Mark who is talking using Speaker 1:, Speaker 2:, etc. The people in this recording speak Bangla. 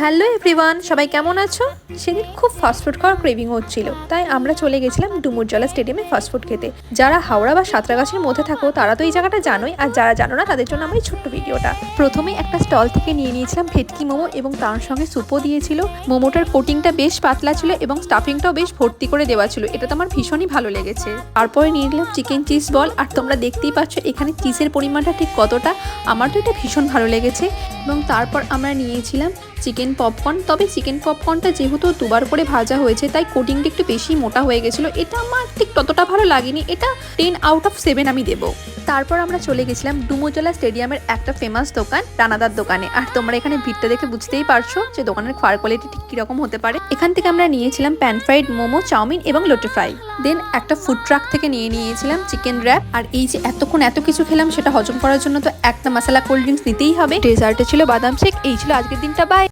Speaker 1: হ্যালো এভরিওয়ান, সবাই কেমন আছো? সেদিন খুব ফাস্টফুড খাওয়ার ক্রেভিং হচ্ছিল, তাই আমরা চলে গেছিলাম ডুমুরজলা স্টেডিয়ামে ফাস্টফুড খেতে। যারা হাওড়া বা সাঁতরাগাছির মধ্যে থাকো তারা তো এই জায়গাটা জানোই, আর যারা জানো না তাদের জন্য আমার এই ছোট্ট ভিডিওটা। প্রথমে একটা স্টল থেকে নিয়েছিলাম ভেটকি মোমো এবং তার সঙ্গে স্যুপও দিয়েছিল। মোমোটার কোটিংটা বেশ পাতলা ছিল এবং স্টাফিংটাও বেশ ভর্তি করে দেওয়া ছিল, এটা তো আমার ভীষণই ভালো লেগেছে। তারপরে নিয়ে নিলাম চিকেন চিজ বল, আর তোমরা দেখতেই পাচ্ছ এখানে চিজের পরিমাণটা ঠিক কতটা, আমার তো এটা ভীষণ ভালো লেগেছে। এবং তারপর আমরা নিয়েছিলাম চিকেন পপকর্ন। তবে চিকেন পপকর্নটা যেহেতু দুবার করে ভাজা হয়েছে তাই কোটিংটা একটু বেশি মোটা হয়ে গেছিলো, এটা আমার ঠিক ততটা ভালো লাগেনি, এটা 10 আউট অফ 7 আমি দেবো। তারপর আমরা চলে গেছিলাম ডুমুরজলা স্টেডিয়ামের একটা ফেমাস দোকান রানাদার দোকানে, আর তোমরা এখানে ভিড়টা দেখে বুঝতেই পারছো যে দোকানের খাওয়ার কোয়ালিটি ঠিক কীরকম হতে পারে। এখান থেকে আমরা নিয়েছিলাম প্যান ফ্রাইড মোমো, চাউমিন এবং লোটে ফ্রাই। দেন একটা ফুড ট্রাক থেকে নিয়েছিলাম চিকেন র্যাপ। আর এই যে এতক্ষণ এত কিছু খেলাম সেটা হজম করার জন্য তো একটা মশলা কোল্ড ড্রিঙ্কস নিতেই হবে। ডেজার্টে ছিল বাদাম শেক। এই ছিল আজকের দিনটা, বাই।